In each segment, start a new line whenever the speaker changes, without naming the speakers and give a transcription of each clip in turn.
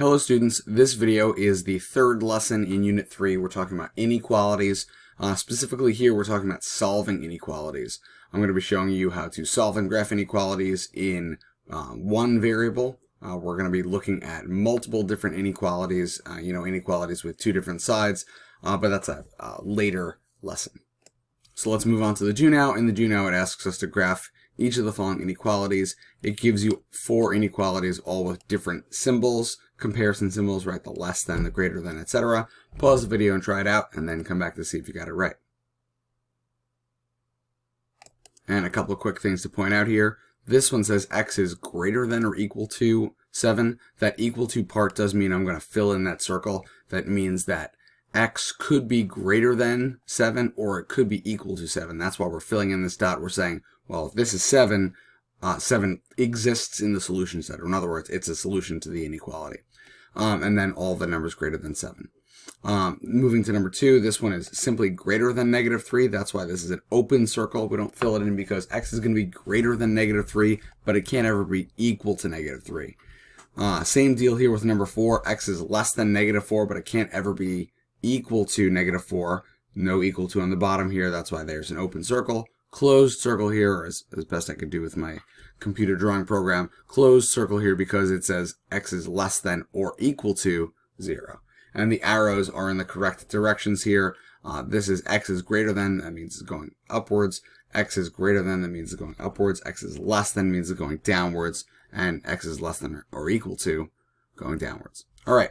Hello students, this video is the third lesson in Unit 3. We're talking about inequalities. Specifically here we're talking about solving inequalities. I'm going to be showing you how to solve and graph inequalities in one variable. We're going to be looking at multiple different inequalities, inequalities with two different sides, but that's a later lesson. So let's move on to the do now. In the do now it asks us to graph each of the following inequalities. It gives you 4 inequalities, all with different symbols, comparison symbols, right? The less than, the greater than, etc. Pause the video and try it out, and then come back to see if you got it right. And a couple of quick things to point out here. This one says x is greater than or equal to 7. That equal to part does mean I'm going to fill in that circle. That means that x could be greater than 7 or it could be equal to 7. That's why we're filling in this dot. We're saying, well, if this is 7, 7 exists in the solution set. Or in other words, it's a solution to the inequality. And then all the numbers greater than 7. Moving to number 2, this one is simply greater than -3. That's why this is an open circle. We don't fill it in because x is going to be greater than -3, but it can't ever be equal to -3. Same deal here with number 4. X is less than -4, but it can't ever be equal to -4. No equal to on the bottom here. That's why there's an open circle. Closed circle here, as best I could do with my computer drawing program. Closed circle here because it says x is less than or equal to 0. And the arrows are in the correct directions here. This is x is greater than, that means it's going upwards. X is greater than, that means it's going upwards. X is less than means it's going downwards. And x is less than or equal to going downwards. All right.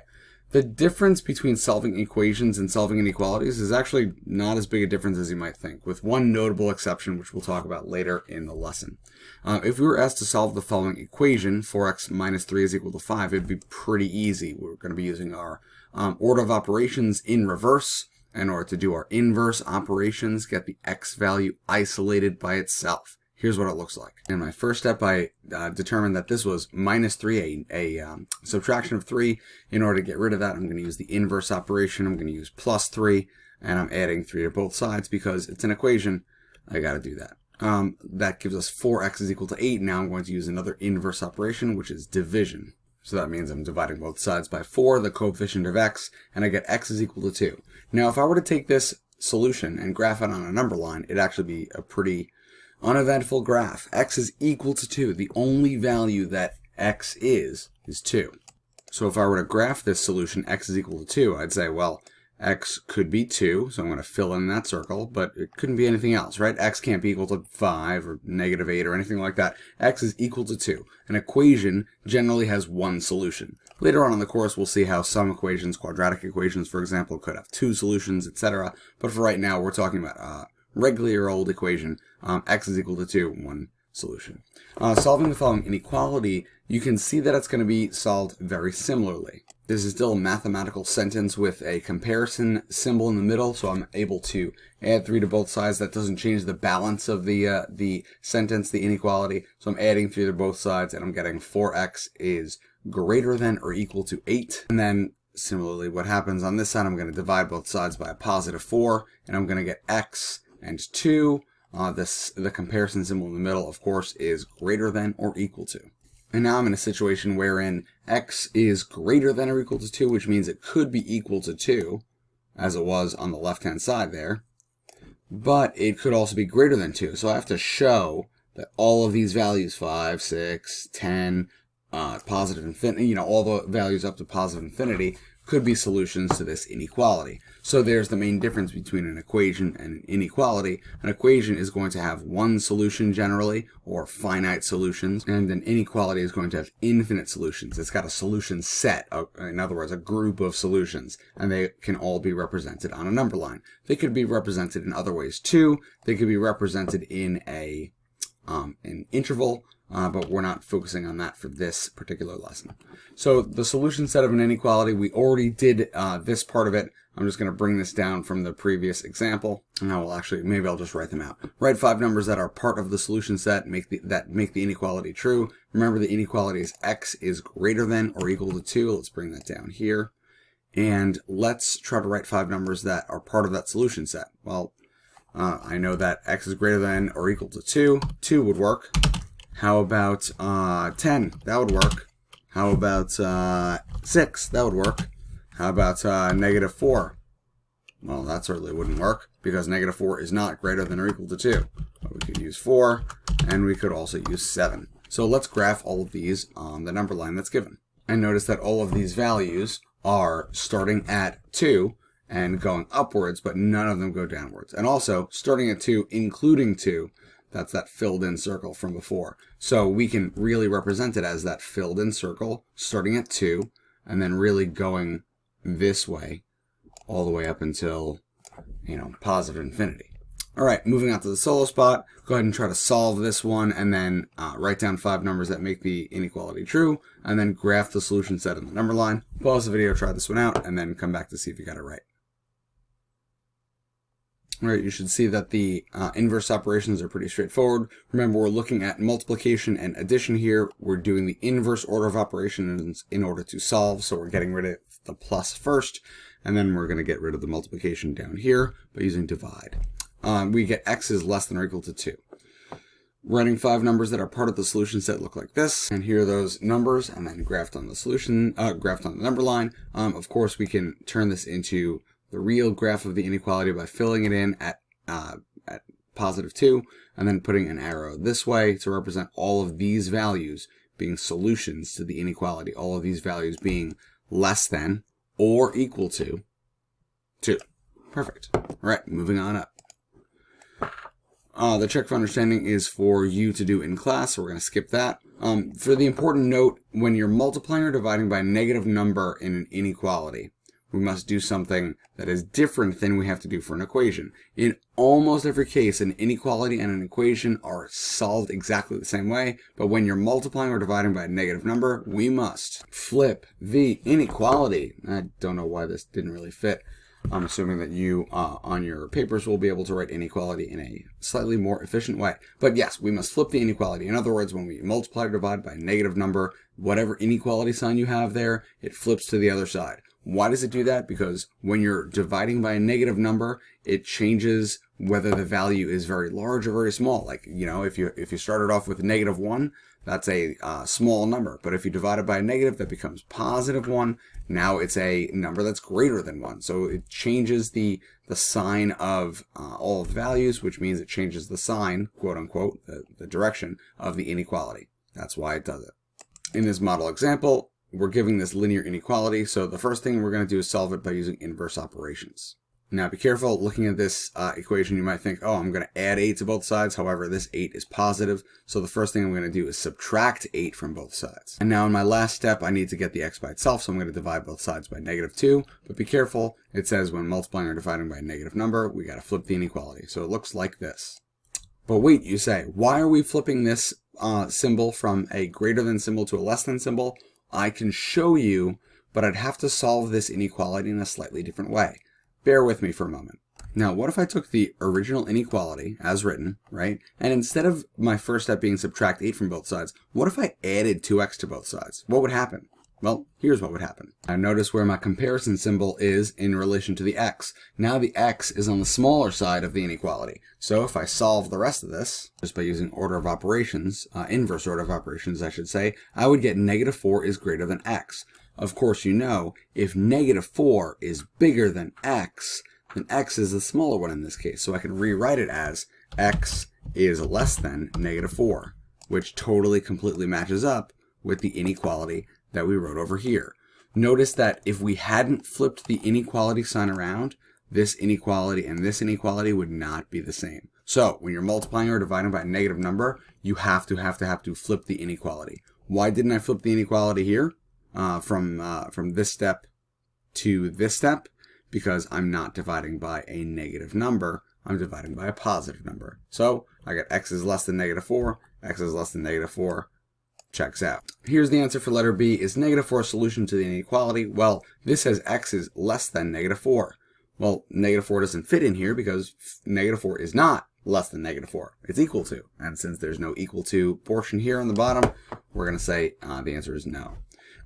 The difference between solving equations and solving inequalities is actually not as big a difference as you might think, with one notable exception, which we'll talk about later in the lesson. If we were asked to solve the following equation, 4x minus 3 is equal to 5, it'd be pretty easy. We're going to be using our order of operations in reverse in order to do our inverse operations, get the x value isolated by itself. Here's what it looks like. In my first step, I determined that this was minus 3, a subtraction of 3. In order to get rid of that, I'm going to use the inverse operation. I'm going to use plus 3, and I'm adding 3 to both sides because it's an equation. I got to do that. That gives us 4x is equal to 8. Now I'm going to use another inverse operation, which is division. So that means I'm dividing both sides by 4, the coefficient of x, and I get x is equal to 2. Now, if I were to take this solution and graph it on a number line, it'd actually be a pretty uneventful graph. X is equal to 2. The only value that x is 2. So if I were to graph this solution, x is equal to 2, I'd say, well, x could be 2, so I'm going to fill in that circle, but it couldn't be anything else, right? X can't be equal to 5 or -8 or anything like that. X is equal to 2. An equation generally has one solution. Later on in the course, we'll see how some equations, quadratic equations, for example, could have 2 solutions, etc. But for right now, we're talking about regular old equation, x is equal to 2, one solution. Solving the following inequality, you can see that it's going to be solved very similarly. This is still a mathematical sentence with a comparison symbol in the middle, so I'm able to add 3 to both sides. That doesn't change the balance of the sentence, the inequality. So I'm adding 3 to both sides, and I'm getting 4x is greater than or equal to 8. And then similarly, what happens on this side, I'm going to divide both sides by a positive 4, and I'm going to get x and 2. The comparison symbol in the middle, of course, is greater than or equal to. And now I'm in a situation wherein x is greater than or equal to 2, which means it could be equal to 2, as it was on the left-hand side there. But it could also be greater than 2. So I have to show that all of these values, 5, 6, 10, positive infinity, all the values up to positive infinity, could be solutions to this inequality. So there's the main difference between an equation and an inequality. An equation is going to have one solution generally, or finite solutions, and an inequality is going to have infinite solutions. It's got a solution set, in other words, a group of solutions, and they can all be represented on a number line. They could be represented in other ways too. They could be represented in an interval, but we're not focusing on that for this particular lesson. So the solution set of an inequality, we already did this part of it. I'm just going to bring this down from the previous example, and I will actually, maybe I'll just write them out. Write 5 numbers that are part of the solution set, that make the inequality true. Remember, the inequality is x is greater than or equal to 2. Let's bring that down here. And let's try to write 5 numbers that are part of that solution set. Well, I know that x is greater than or equal to 2. 2 would work. How about 10? That would work. How about 6? That would work. How about negative 4? Well, that certainly wouldn't work because negative 4 is not greater than or equal to 2. But we could use 4, and we could also use 7. So let's graph all of these on the number line that's given. And notice that all of these values are starting at 2 and going upwards, but none of them go downwards. And also, starting at 2, including 2, that's that filled in circle from before. So we can really represent it as that filled in circle starting at 2 and then really going this way all the way up until, positive infinity. All right, moving on to the solo spot. Go ahead and try to solve this one and then write down 5 numbers that make the inequality true and then graph the solution set in the number line. Pause the video, try this one out, and then come back to see if you got it right. All right, you should see that the inverse operations are pretty straightforward. Remember, we're looking at multiplication and addition here. We're doing the inverse order of operations in order to solve, so we're getting rid of the plus first, and then we're going to get rid of the multiplication down here by using divide. We get x is less than or equal to 2. Writing 5 numbers that are part of the solution set look like this, and here are those numbers, and then graphed on the solution, graphed on the number line. Of course, we can turn this into the real graph of the inequality by filling it in at positive 2, and then putting an arrow this way to represent all of these values being solutions to the inequality. All of these values being less than or equal to 2. Perfect. All right, moving on up. The check for understanding is for you to do in class, so we're going to skip that. For the important note, when you're multiplying or dividing by a negative number in an inequality, we must do something that is different than we have to do for an equation. In almost every case, an inequality and an equation are solved exactly the same way, but when you're multiplying or dividing by a negative number, we must flip the inequality. I don't know why this didn't really fit. I'm assuming that you, on your papers, will be able to write inequality in a slightly more efficient way. But yes, we must flip the inequality. In other words, when we multiply or divide by a negative number, whatever inequality sign you have there, it flips to the other side. Why does it do that? Because when you're dividing by a negative number, it changes whether the value is very large or very small. Like, if you started off with a negative 1, that's a small number. But if you divide it by a negative, that becomes positive 1. Now it's a number that's greater than 1. So it changes the sign of all of the values, which means it changes the sign, quote unquote, the direction of the inequality. That's why it does it. In this model example, we're giving this linear inequality, so the first thing we're going to do is solve it by using inverse operations. Now be careful, looking at this equation, you might think, oh, I'm going to add 8 to both sides. However, this 8 is positive, so the first thing I'm going to do is subtract 8 from both sides. And now in my last step, I need to get the x by itself, so I'm going to divide both sides by negative 2. But be careful, it says when multiplying or dividing by a negative number, we got to flip the inequality. So it looks like this. But wait, you say, why are we flipping this symbol from a greater than symbol to a less than symbol? I can show you, but I'd have to solve this inequality in a slightly different way. Bear with me for a moment. Now, what if I took the original inequality as written, right? And instead of my first step being subtract 8 from both sides, what if I added 2x to both sides? What would happen? Well, here's what would happen. Now notice where my comparison symbol is in relation to the x. Now the x is on the smaller side of the inequality. So if I solve the rest of this, just by using order of operations, inverse order of operations I should say, I would get negative 4 is greater than x. Of course, if negative 4 is bigger than x, then x is the smaller one in this case. So I can rewrite it as x is less than negative 4, which totally completely matches up with the inequality that we wrote over here. Notice that if we hadn't flipped the inequality sign around, this inequality and this inequality would not be the same. So when you're multiplying or dividing by a negative number, you have to flip the inequality. Why didn't I flip the inequality here from this step to this step? Because I'm not dividing by a negative number, I'm dividing by a positive number. So I got x is less than negative 4, x is less than negative 4, checks out. Here's the answer for letter B. Is negative 4 a solution to the inequality? Well, this says x is less than negative 4. Well, negative 4 doesn't fit in here because negative 4 is not less than negative 4. It's equal to. And since there's no equal to portion here on the bottom, we're going to say the answer is no.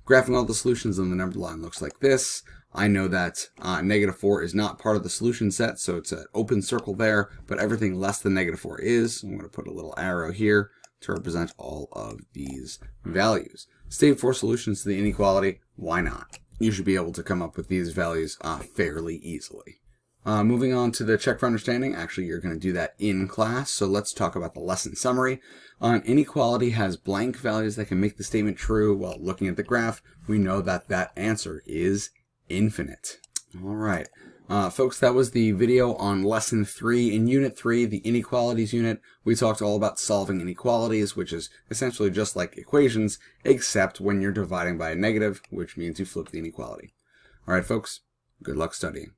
Graphing all the solutions on the number line looks like this. I know that negative 4 is not part of the solution set, so it's an open circle there, but everything less than negative 4 is. I'm going to put a little arrow here to represent all of these values. State 4 solutions to the inequality. Why not? You should be able to come up with these values fairly easily. Moving on to the check for understanding. Actually, you're going to do that in class. So let's talk about the lesson summary. Inequality has blank values that can make the statement true. Well, looking at the graph, we know that that answer is infinite. All right. Folks, that was the video on lesson 3. In unit 3, the inequalities unit, we talked all about solving inequalities, which is essentially just like equations, except when you're dividing by a negative, which means you flip the inequality. All right, folks, good luck studying.